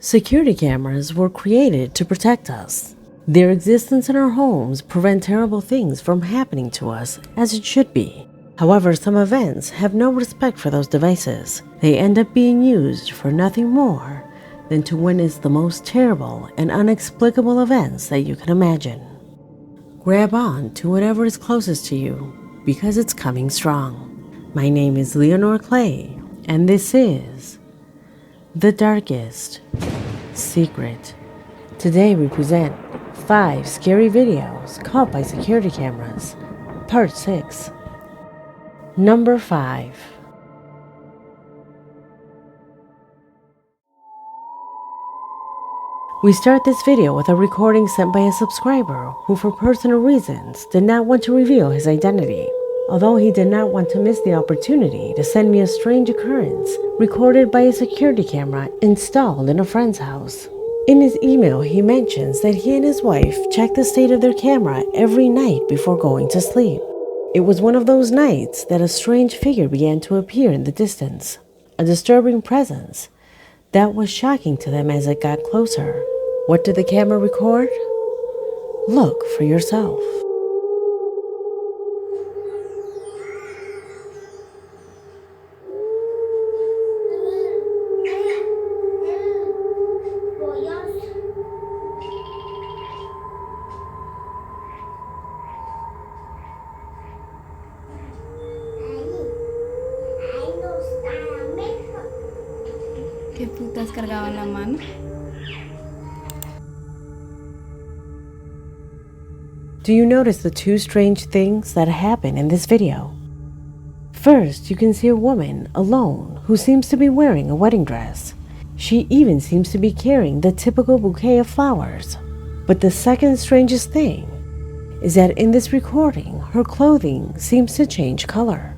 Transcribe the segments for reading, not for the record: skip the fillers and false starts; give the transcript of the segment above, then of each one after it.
Security cameras were created to protect us. Their existence in our homes prevent terrible things from happening to us, as it should be. However, some events have no respect for those devices. They end up being used for nothing more than to witness the most terrible and inexplicable events that you can imagine. Grab on to whatever is closest to you, because it's coming strong. My name is Leonor Clay, and this is The Darkest Secret. Today we present 5 scary videos caught by security cameras, Part 6. Number 5. We start this video with a recording sent by a subscriber who, for personal reasons, did not want to reveal his identity. Although he did not want to miss the opportunity to send me a strange occurrence recorded by a security camera installed in a friend's house. In his email, he mentions that he and his wife check the state of their camera every night before going to sleep. It was one of those nights that a strange figure began to appear in the distance, a disturbing presence that was shocking to them as it got closer. What did the camera record? Look for yourself. ¿Qué putas cargaban la mano? Do you notice the 2 strange things that happen in this video? First, you can see a woman alone who seems to be wearing a wedding dress. She even seems to be carrying the typical bouquet of flowers. But the second strangest thing is that in this recording, her clothing seems to change color.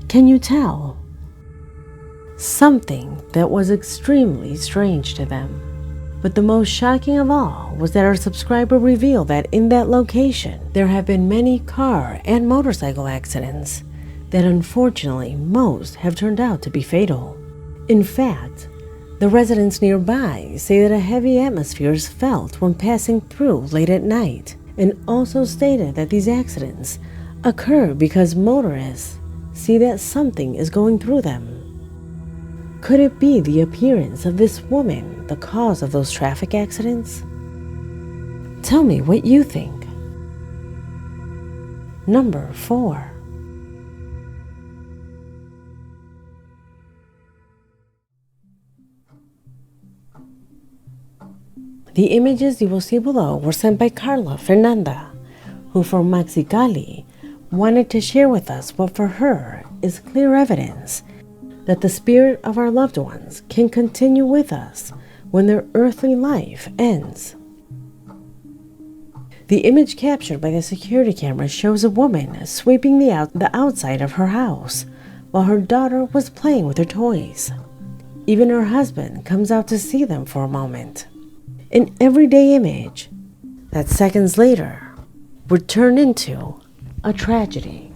Can you tell? Something that was extremely strange to them. But the most shocking of all was that our subscriber revealed that in that location there have been many car and motorcycle accidents that unfortunately most have turned out to be fatal. In fact, the residents nearby say that a heavy atmosphere is felt when passing through late at night, and also stated that these accidents occur because motorists see that something is going through them. Could it be the appearance of this woman the cause of those traffic accidents? Tell me what you think. Number 4. The images you will see below were sent by Carla Fernanda, who from Mexicali wanted to share with us what for her is clear evidence that the spirit of our loved ones can continue with us when their earthly life ends. The image captured by the security camera shows a woman sweeping the outside of her house while her daughter was playing with her toys. Even her husband comes out to see them for a moment. An everyday image that seconds later would turn into a tragedy.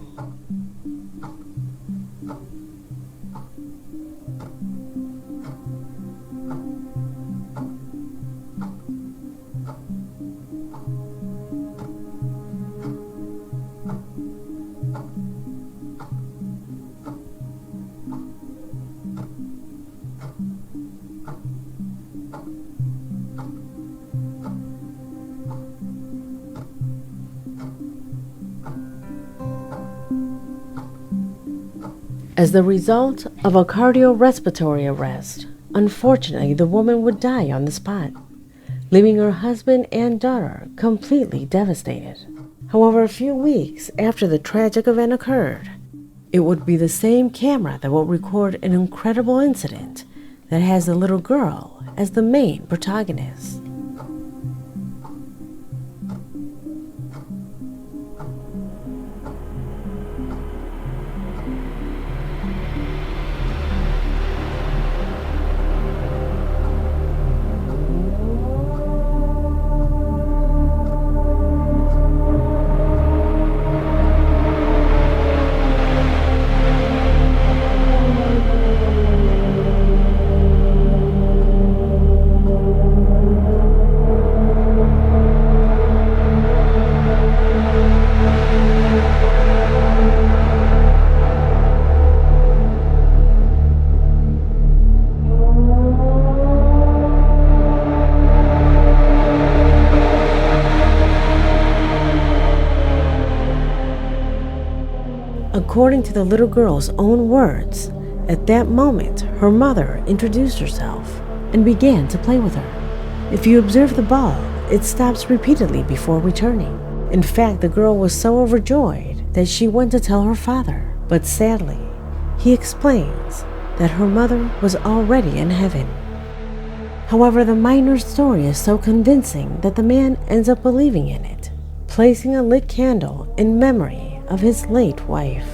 As the result of a cardiorespiratory arrest, unfortunately the woman would die on the spot, leaving her husband and daughter completely devastated. However, a few weeks after the tragic event occurred, it would be the same camera that will record an incredible incident that has the little girl as the main protagonist. According to the little girl's own words, at that moment, her mother introduced herself and began to play with her. If you observe the ball, it stops repeatedly before returning. In fact, the girl was so overjoyed that she went to tell her father, but sadly, he explains that her mother was already in heaven. However, the miner's story is so convincing that the man ends up believing in it, placing a lit candle in memory of his late wife.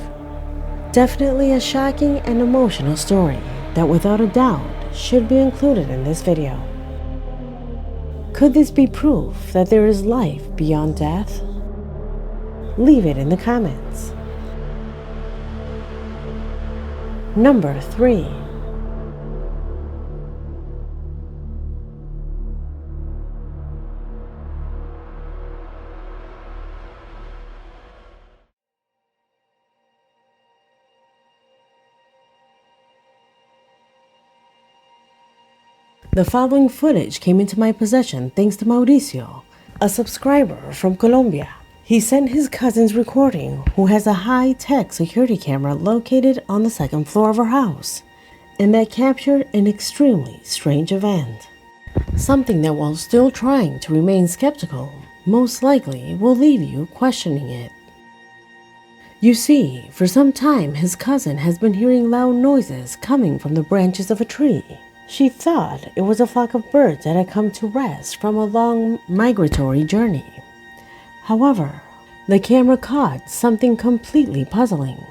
Definitely a shocking and emotional story that without a doubt should be included in this video. Could this be proof that there is life beyond death? Leave it in the comments. Number 3. The following footage came into my possession thanks to Mauricio, a subscriber from Colombia. He sent his cousin's recording, who has a high-tech security camera located on the second floor of her house, and that captured an extremely strange event. Something that, while still trying to remain skeptical, most likely will leave you questioning it. You see, for some time his cousin has been hearing loud noises coming from the branches of a tree. She thought it was a flock of birds that had come to rest from a long migratory journey. However, the camera caught something completely puzzling.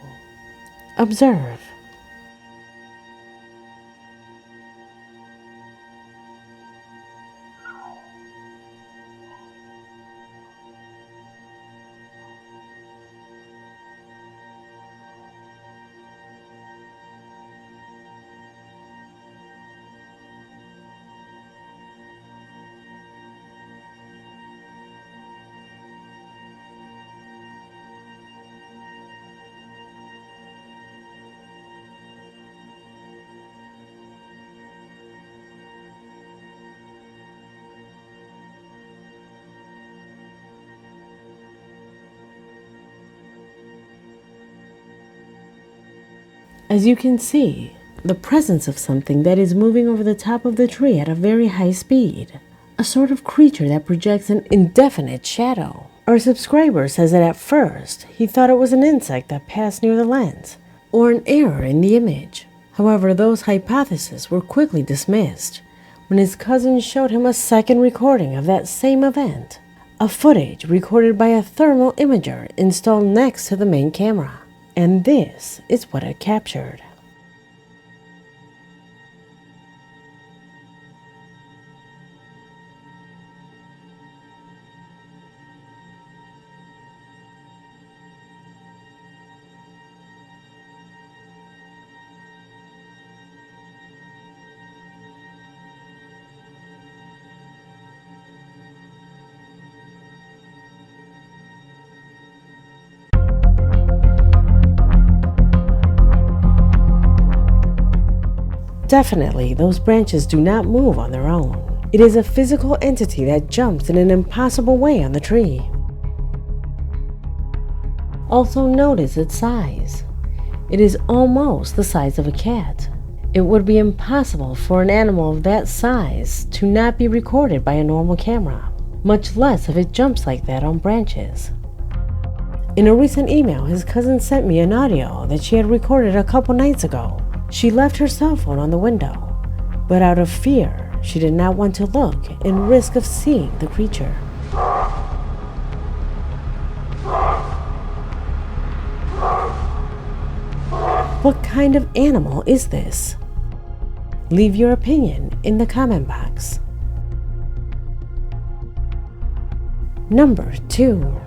Observe. As you can see, the presence of something that is moving over the top of the tree at a very high speed. A sort of creature that projects an indefinite shadow. Our subscriber says that at first, he thought it was an insect that passed near the lens, or an error in the image. However, those hypotheses were quickly dismissed when his cousin showed him a second recording of that same event. A footage recorded by a thermal imager installed next to the main camera. And this is what it captured. Definitely, those branches do not move on their own. It is a physical entity that jumps in an impossible way on the tree. Also notice its size. It is almost the size of a cat. It would be impossible for an animal of that size to not be recorded by a normal camera, much less if it jumps like that on branches. In a recent email, his cousin sent me an audio that she had recorded a couple nights ago. She left her cell phone on the window, but out of fear, she did not want to look and risk of seeing the creature. What kind of animal is this? Leave your opinion in the comment box. Number 2.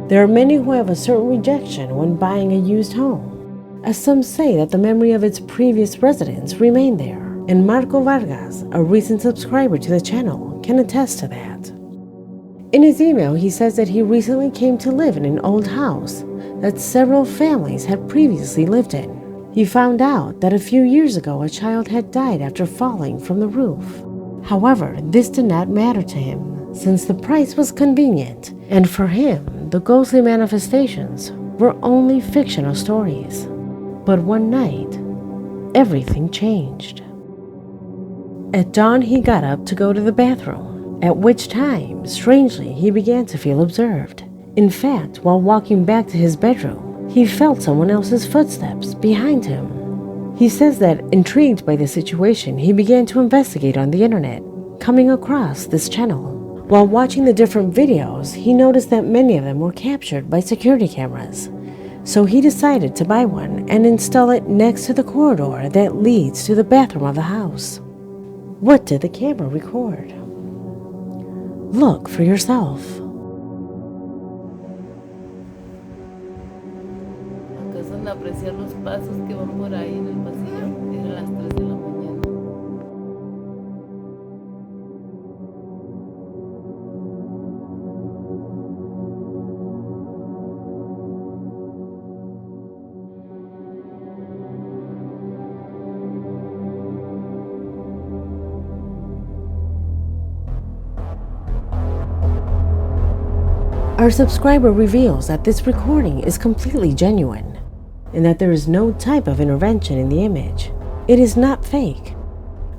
There are many who have a certain rejection when buying a used home, as some say that the memory of its previous residents remain there, and Marco Vargas, a recent subscriber to the channel, can attest to that. In his email, he says that he recently came to live in an old house that several families had previously lived in. He found out that a few years ago a child had died after falling from the roof. However, this did not matter to him, since the price was convenient, and for him, the ghostly manifestations were only fictional stories. But one night, everything changed. At dawn, he got up to go to the bathroom, at which time, strangely, he began to feel observed. In fact, while walking back to his bedroom, he felt someone else's footsteps behind him. He says that, intrigued by the situation, he began to investigate on the internet, coming across this channel. While watching the different videos, he noticed that many of them were captured by security cameras. So he decided to buy one and install it next to the corridor that leads to the bathroom of the house. What did the camera record? Look for yourself. ¿Acaso no apreciar los pasos que van por ahí en el pasillo? Eran las 3 de la mañana. Our subscriber reveals that this recording is completely genuine and that there is no type of intervention in the image. It is not fake.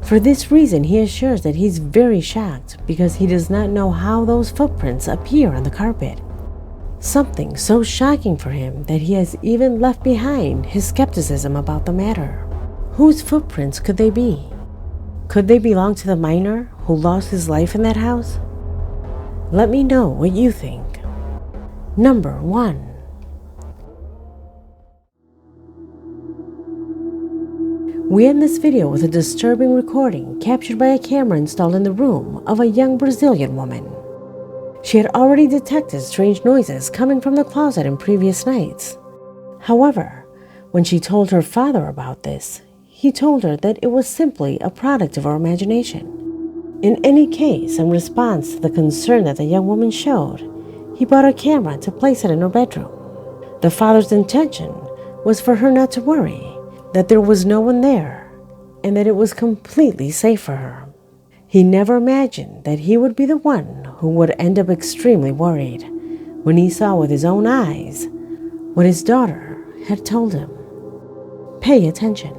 For this reason, he assures that he's very shocked because he does not know how those footprints appear on the carpet. Something so shocking for him that he has even left behind his skepticism about the matter. Whose footprints could they be? Could they belong to the miner who lost his life in that house? Let me know what you think. Number 1. We end this video with a disturbing recording captured by a camera installed in the room of a young Brazilian woman. She had already detected strange noises coming from the closet in previous nights. However, when she told her father about this, he told her that it was simply a product of her imagination. In any case, in response to the concern that the young woman showed, he bought a camera to place it in her bedroom. The father's intention was for her not to worry, that there was no one there, and that it was completely safe for her. He never imagined that he would be the one who would end up extremely worried when he saw with his own eyes what his daughter had told him. Pay attention.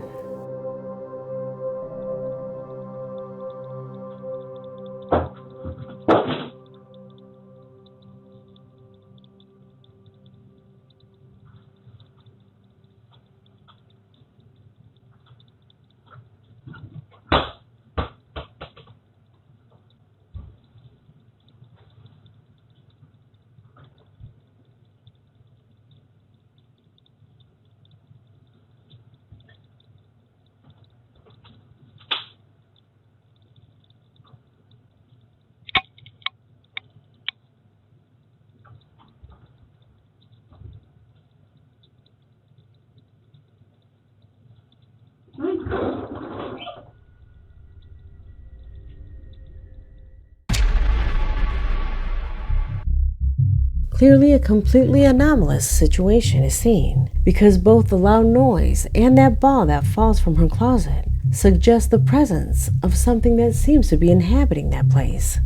Clearly, a completely anomalous situation is seen, because both the loud noise and that ball that falls from her closet suggest the presence of something that seems to be inhabiting that place.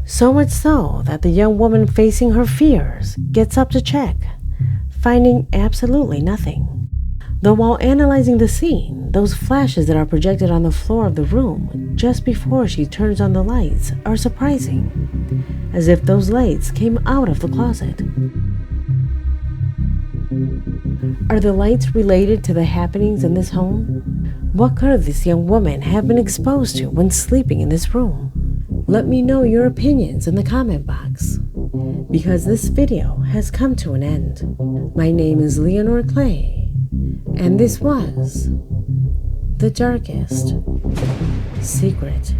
So much so that the young woman facing her fears gets up to check, finding absolutely nothing. Though while analyzing the scene, those flashes that are projected on the floor of the room just before she turns on the lights are surprising, as if those lights came out of the closet. Are the lights related to the happenings in this home? What could this young woman have been exposed to when sleeping in this room? Let me know your opinions in the comment box, because this video has come to an end. My name is Leonor Clay, and this was The Darkest Secret.